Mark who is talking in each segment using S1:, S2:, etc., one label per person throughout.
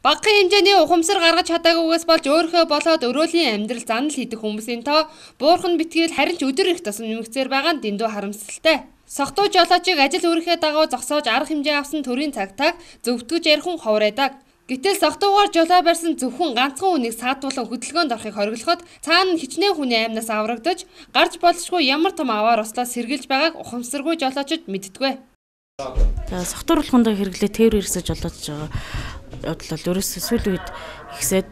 S1: Багахан хэмжээний ухамсар гаргаж чадаагүйгээс болж өөрийнхөө болоод өрөөлийн амьдрал занал хийдэг хүмүүсийн тоо буурхан битгийл харин ч өдөр их тосом нэмэгцээр байгаа нь дэндүү харамсалтай. Согтуу жолоочийг ажил үүргээ дагуу зогсоож арга хэмжээ авсан төрийн цагтааг зөвтгөж ярихын ховрайдаг. Гэтэл согтуугаар жолоо барьсан зөвхөн ганцхан хүнийг саатуулан хөдөлгөөнд орохыг хориглоход цаана нь хичнээн хүний аймнаас аврагдаж гарч болшгүй ямар том аваар ослоо сэргийлж байгааг ухамсаргүй жолоочид мэддэгвэ.
S2: Согтууруулахундаа хэрэглээ тээвэр ирсэж жолоодж байгаа бодлол ерөөсөө сүүлийн үед ихсээд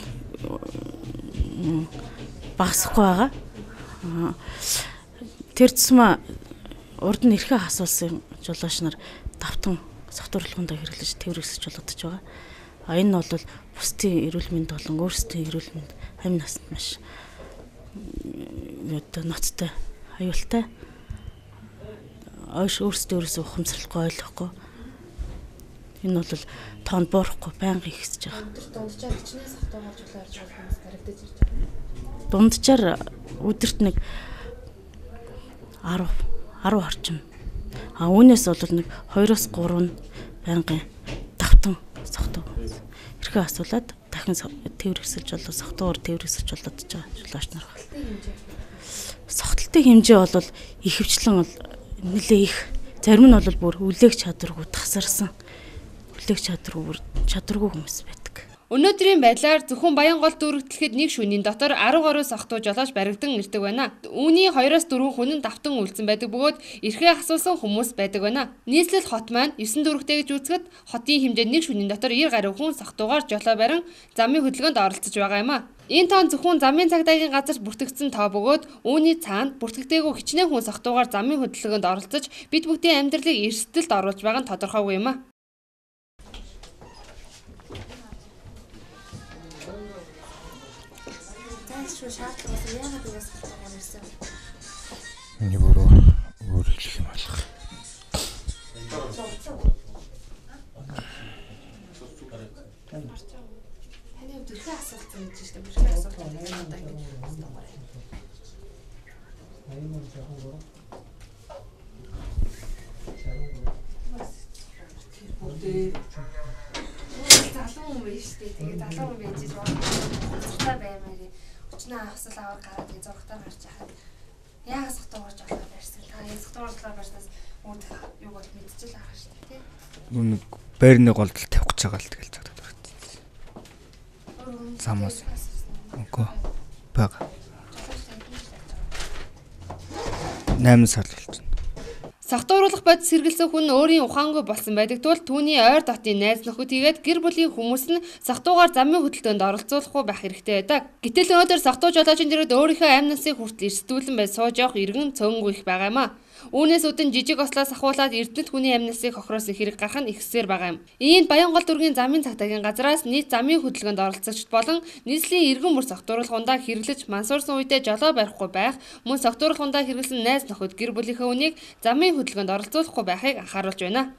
S2: багасахгүй байгаа. Тэр тусмаа урд нь эрхээ хасуулсан жолооч нар давтан согтууруулахундаа хэрэглэж тээвэр ирсэж жолоодж байгаа. Энэ нь бол бусдын эрүүл мэнд болон өөрсдийн эрүүл мэнд амь насанд маш ноцтой, аюултай. Өөрсдөө ухамсарлахгүй ойлгохгүй. Энэ бол тоонд буурахгүй байнга ихсэж байгаа.
S1: Дунджаар хичнээн согтуугаар жолоо орж байгаа хүмүүс харагдаж ирж байгаа.
S2: Дунджаар өдөрт нэг 10 орчим. Үүнээс бол нэг 2-3 нь байнгын давтан согтуу. Эрхээ асуулаад дахин тээвэр хэсэлж болоо согтуугаар тээвэр хэсэлж болоод байгаа жолооч нар байна. Согтолтын хэмжээ бол ихэвчлэн нэлээ их. Зарим нь бол бүр үлээх чадваргүй тасарсан. Үлээх чадваргүй хүмүүс байдаг.
S1: Өнөөдрийн байдлаар зөвхөн Баянгол дүүрэгтлэхэд нэг шөнийн дотор 10 гаруй согтуу жолооч баригдан ирдэг байна. Үүний 2-4 хүн нь давтан үлдсэн байдаг бөгөөд эрхээ хасуулсан хүмүүс байдаг байна. Нийслэл хот маань 9 дүүрэгтэй гэж үзэхэд хотын хэмжээ нэг шөнийн дотор 90 гаруй хүн согтуугаар жолоо барин замын хөдөлгөөнд оролцож байгаа юм а. Энэ тоон зөвхөн замын цагдаагийн газарт бүртгэгдсэн тоо бөгөөд үүний цаанд бүртгэгдээгүй хичнээн хүн согтуугаар замын хөдөлгөөнд оролцож бид бүхний амьдралыг эрсдэлд оруулж байгаа нь тодорхойгүй юм а.
S3: Энийг өөр хэлэх юм болох.
S1: Тэрхээ асуултсан гэж байна. Тэрхээ асуултыг надад ингэж асуугаарай. Залуу хүн байж тээ. Тэгээд залуу хүн байж зургатаа баймаар өчнөө авсал аваар гараад зургатаар гарч яхад яагаас согтуугаар жолоо барьсан. Та энэ согтуугаар жолоо барьснаас өөдөө юу бол мэдчихэл байгаа шүү дээ, тий.
S3: Нүг байрны голдол тавих гэж байгаа л тэгэл зогтоод байна. Замаас. Үгүй бага. 8 сар л болж байна.
S1: Согтууруулах бодис сэргэлсэн хүн өөрийн ухаангүй болсон байдаг тул түүний ойр дотын найз нөхөд хийгээд гэр бүлийн хүмүүс нь согтуугаар замын хөдөлгөөнд оролцуулахгүй байх хэрэгтэй байдаг. Гэтэл өнөөдөр согтуу жолоочийн дэргэд өөрийнхөө амь насыг хүртэл эрсдүүлэн байж сууж явах иргэн цөөнгүй их байгаа юм а. Үүнээс үдэн жижиг ослоос ахуулаад эрдэнэт хүний амь насыг хохироосон хэрэг гарах нь ихсээр байгаа юм. Иймд Баянгол дүүргийн замын цагдаагийн газраас нийт замын хөдөлгөөнд оролцогчд болон нийслэлийн иргэн бүр согтууруулахундаа хэрэглэж мансуурсан үедээ жолоо барихгүй байх, мөн согтууруулахундаа хэрэглэсэн найз нөхөд гэр бүлийнхээ үнийг замын хөдөлгөөнд оролцуулахгүй байхыг анхааруулж байна.